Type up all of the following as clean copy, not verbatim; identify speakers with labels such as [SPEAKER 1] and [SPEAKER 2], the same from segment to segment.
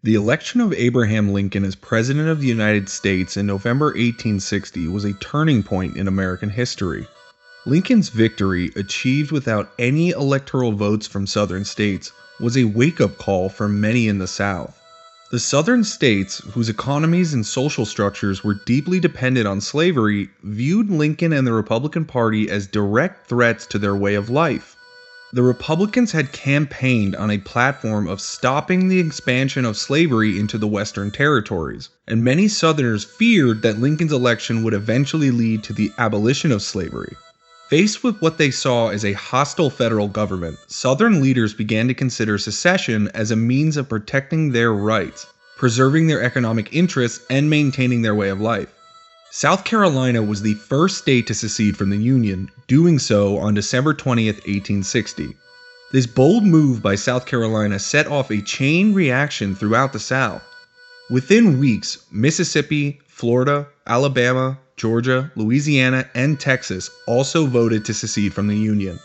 [SPEAKER 1] The election of Abraham Lincoln as President of the United States in November 1860 was a turning point in American history. Lincoln's victory, achieved without any electoral votes from Southern states, was a wake-up call for many in the South. The Southern states, whose economies and social structures were deeply dependent on slavery, viewed Lincoln and the Republican Party as direct threats to their way of life. The Republicans had campaigned on a platform of stopping the expansion of slavery into the Western territories, and many Southerners feared that Lincoln's election would eventually lead to the abolition of slavery. Faced with what they saw as a hostile federal government, Southern leaders began to consider secession as a means of protecting their rights, preserving their economic interests, and maintaining their way of life. South Carolina was the first state to secede from the Union, doing so on December 20th, 1860. This bold move by South Carolina set off a chain reaction throughout the South. Within weeks, Mississippi, Florida, Alabama, Georgia, Louisiana, and Texas also voted to secede from the Union.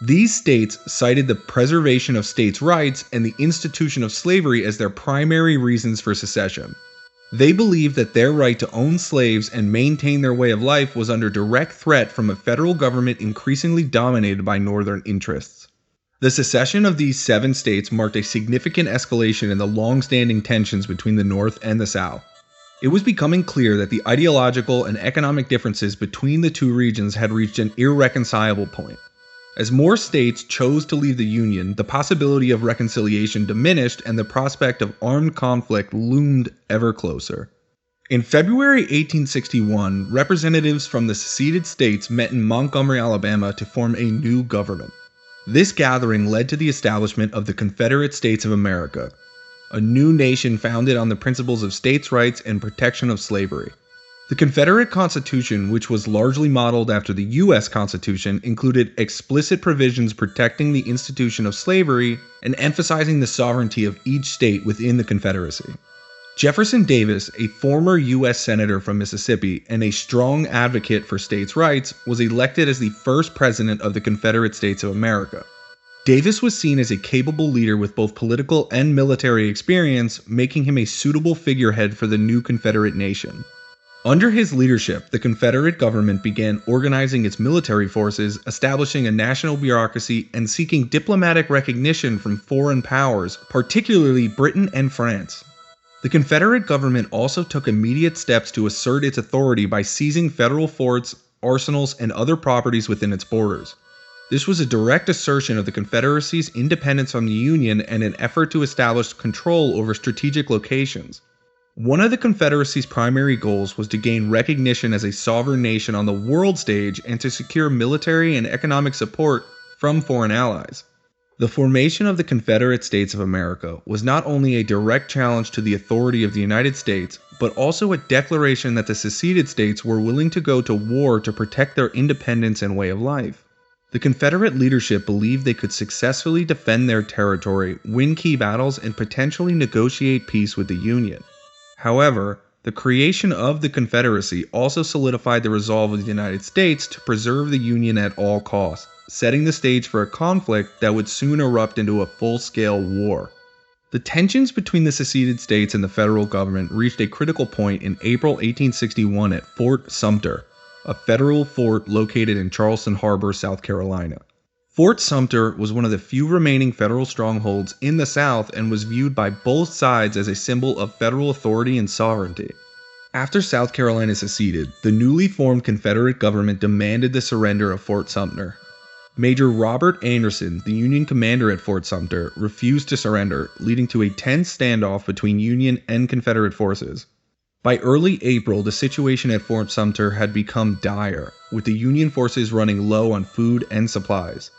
[SPEAKER 1] These states cited the preservation of states' rights and the institution of slavery as their primary reasons for secession. They believed that their right to own slaves and maintain their way of life was under direct threat from a federal government increasingly dominated by Northern interests. The secession of these 7 states marked a significant escalation in the long-standing tensions between the North and the South. It was becoming clear that the ideological and economic differences between the two regions had reached an irreconcilable point. As more states chose to leave the Union, the possibility of reconciliation diminished and the prospect of armed conflict loomed ever closer. In February 1861, representatives from the seceded states met in Montgomery, Alabama to form a new government. This gathering led to the establishment of the Confederate States of America, a new nation founded on the principles of states' rights and protection of slavery. The Confederate Constitution, which was largely modeled after the U.S. Constitution, included explicit provisions protecting the institution of slavery and emphasizing the sovereignty of each state within the Confederacy. Jefferson Davis, a former U.S. Senator from Mississippi and a strong advocate for states' rights, was elected as the first president of the Confederate States of America. Davis was seen as a capable leader with both political and military experience, making him a suitable figurehead for the new Confederate nation. Under his leadership, the Confederate government began organizing its military forces, establishing a national bureaucracy, and seeking diplomatic recognition from foreign powers, particularly Britain and France. The Confederate government also took immediate steps to assert its authority by seizing federal forts, arsenals, and other properties within its borders. This was a direct assertion of the Confederacy's independence from the Union and an effort to establish control over strategic locations. One of the Confederacy's primary goals was to gain recognition as a sovereign nation on the world stage and to secure military and economic support from foreign allies. The formation of the Confederate States of America was not only a direct challenge to the authority of the United States, but also a declaration that the seceded states were willing to go to war to protect their independence and way of life. The Confederate leadership believed they could successfully defend their territory, win key battles, and potentially negotiate peace with the Union. However, the creation of the Confederacy also solidified the resolve of the United States to preserve the Union at all costs, setting the stage for a conflict that would soon erupt into a full-scale war. The tensions between the seceded states and the federal government reached a critical point in April 1861 at Fort Sumter, a federal fort located in Charleston Harbor, South Carolina. Fort Sumter was one of the few remaining federal strongholds in the South and was viewed by both sides as a symbol of federal authority and sovereignty. After South Carolina seceded, the newly formed Confederate government demanded the surrender of Fort Sumter. Major Robert Anderson, the Union commander at Fort Sumter, refused to surrender, leading to a tense standoff between Union and Confederate forces. By early April, the situation at Fort Sumter had become dire, with the Union forces running low on food and supplies.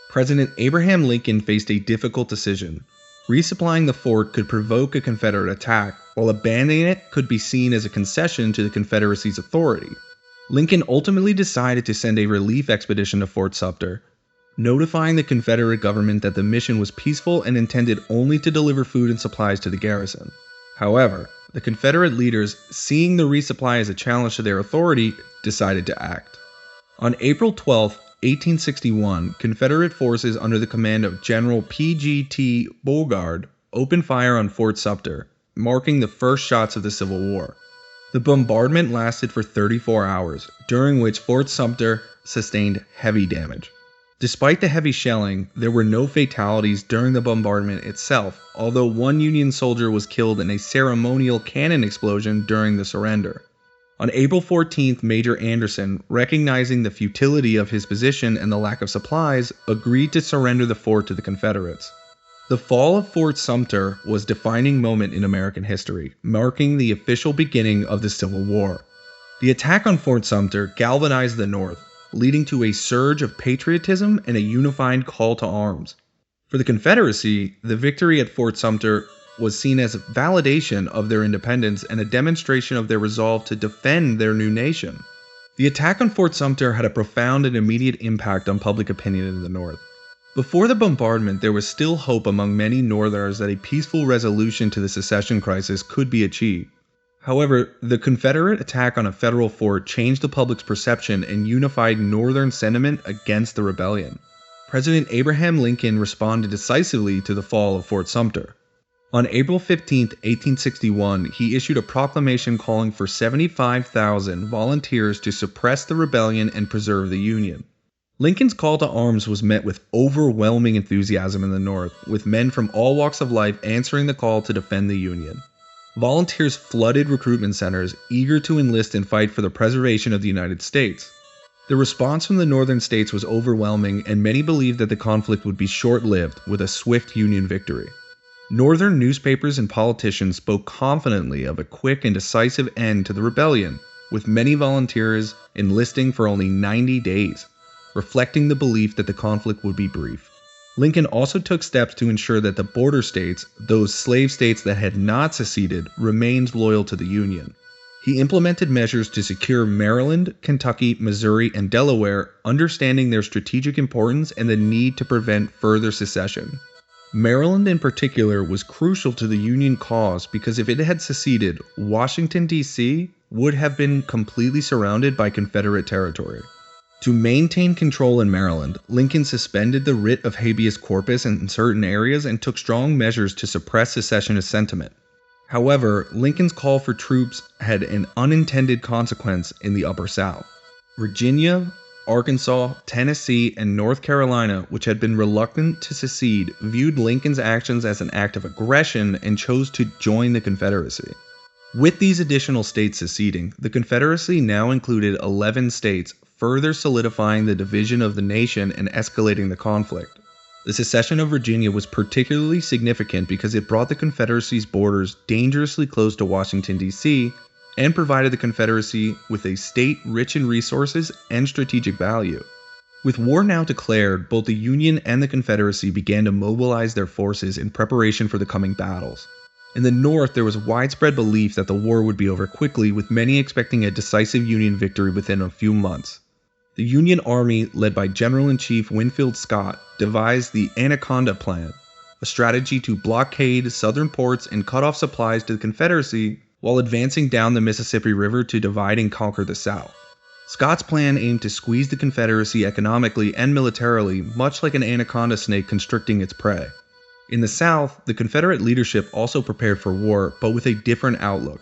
[SPEAKER 1] President Abraham Lincoln faced a difficult decision. Resupplying the fort could provoke a Confederate attack, while abandoning it could be seen as a concession to the Confederacy's authority. Lincoln ultimately decided to send a relief expedition to Fort Sumter, notifying the Confederate government that the mission was peaceful and intended only to deliver food and supplies to the garrison. However, the Confederate leaders, seeing the resupply as a challenge to their authority, decided to act. On April 12, 1861, Confederate forces under the command of General P.G.T. Beauregard opened fire on Fort Sumter, marking the first shots of the Civil War. The bombardment lasted for 34 hours, during which Fort Sumter sustained heavy damage. Despite the heavy shelling, there were no fatalities during the bombardment itself, although one Union soldier was killed in a ceremonial cannon explosion during the surrender. On April 14th, Major Anderson, recognizing the futility of his position and the lack of supplies, agreed to surrender the fort to the Confederates. The fall of Fort Sumter was a defining moment in American history, marking the official beginning of the Civil War. The attack on Fort Sumter galvanized the North, leading to a surge of patriotism and a unified call to arms. For the Confederacy, the victory at Fort Sumter was seen as a validation of their independence and a demonstration of their resolve to defend their new nation. The attack on Fort Sumter had a profound and immediate impact on public opinion in the North. Before the bombardment, there was still hope among many Northerners that a peaceful resolution to the secession crisis could be achieved. However, the Confederate attack on a federal fort changed the public's perception and unified Northern sentiment against the rebellion. President Abraham Lincoln responded decisively to the fall of Fort Sumter. On April 15, 1861, he issued a proclamation calling for 75,000 volunteers to suppress the rebellion and preserve the Union. Lincoln's call to arms was met with overwhelming enthusiasm in the North, with men from all walks of life answering the call to defend the Union. Volunteers flooded recruitment centers, eager to enlist and fight for the preservation of the United States. The response from the northern states was overwhelming, and many believed that the conflict would be short-lived, with a swift Union victory. Northern newspapers and politicians spoke confidently of a quick and decisive end to the rebellion, with many volunteers enlisting for only 90 days, reflecting the belief that the conflict would be brief. Lincoln also took steps to ensure that the border states, those slave states that had not seceded, remained loyal to the Union. He implemented measures to secure Maryland, Kentucky, Missouri, and Delaware, understanding their strategic importance and the need to prevent further secession. Maryland in particular was crucial to the Union cause because if it had seceded, Washington, D.C. would have been completely surrounded by Confederate territory. To maintain control in Maryland, Lincoln suspended the writ of habeas corpus in certain areas and took strong measures to suppress secessionist sentiment. However, Lincoln's call for troops had an unintended consequence in the Upper South. Virginia, Arkansas, Tennessee, and North Carolina, which had been reluctant to secede, viewed Lincoln's actions as an act of aggression and chose to join the Confederacy. With these additional states seceding, the Confederacy now included 11 states, further solidifying the division of the nation and escalating the conflict. The secession of Virginia was particularly significant because it brought the Confederacy's borders dangerously close to Washington, D.C., and provided the Confederacy with a state rich in resources and strategic value. With war now declared, both the Union and the Confederacy began to mobilize their forces in preparation for the coming battles. In the North, there was widespread belief that the war would be over quickly, with many expecting a decisive Union victory within a few months. The Union Army, led by General-in-Chief Winfield Scott, devised the Anaconda Plan, a strategy to blockade southern ports and cut off supplies to the Confederacy while advancing down the Mississippi River to divide and conquer the South. Scott's plan aimed to squeeze the Confederacy economically and militarily, much like an anaconda snake constricting its prey. In the South, the Confederate leadership also prepared for war, but with a different outlook.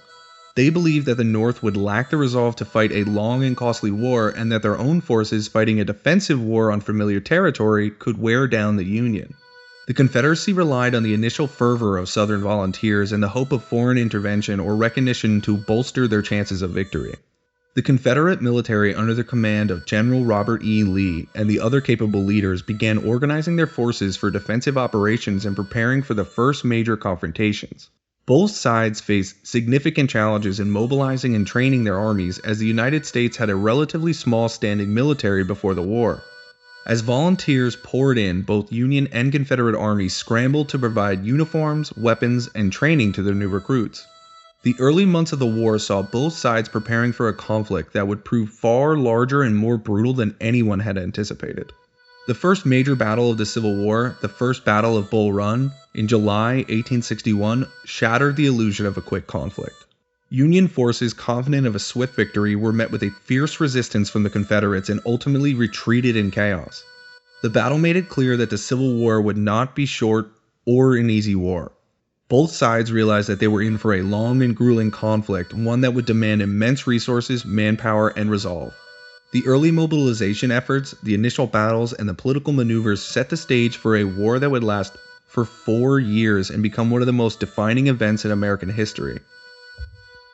[SPEAKER 1] They believed that the North would lack the resolve to fight a long and costly war, and that their own forces fighting a defensive war on familiar territory could wear down the Union. The Confederacy relied on the initial fervor of Southern volunteers and the hope of foreign intervention or recognition to bolster their chances of victory. The Confederate military under the command of General Robert E. Lee and the other capable leaders began organizing their forces for defensive operations and preparing for the first major confrontations. Both sides faced significant challenges in mobilizing and training their armies, as the United States had a relatively small standing military before the war. As volunteers poured in, both Union and Confederate armies scrambled to provide uniforms, weapons, and training to their new recruits. The early months of the war saw both sides preparing for a conflict that would prove far larger and more brutal than anyone had anticipated. The first major battle of the Civil War, the First Battle of Bull Run, in July 1861, shattered the illusion of a quick conflict. Union forces, confident of a swift victory, were met with a fierce resistance from the Confederates and ultimately retreated in chaos. The battle made it clear that the Civil War would not be short or an easy war. Both sides realized that they were in for a long and grueling conflict, one that would demand immense resources, manpower, and resolve. The early mobilization efforts, the initial battles, and the political maneuvers set the stage for a war that would last for 4 years and become one of the most defining events in American history.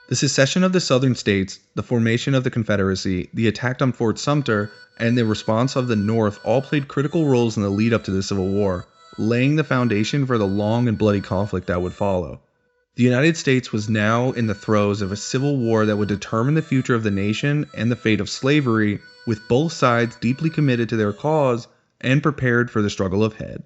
[SPEAKER 1] The secession of the Southern states, the formation of the Confederacy, the attack on Fort Sumter, and the response of the North all played critical roles in the lead up to the Civil War, laying the foundation for the long and bloody conflict that would follow. The United States was now in the throes of a civil war that would determine the future of the nation and the fate of slavery, with both sides deeply committed to their cause and prepared for the struggle ahead.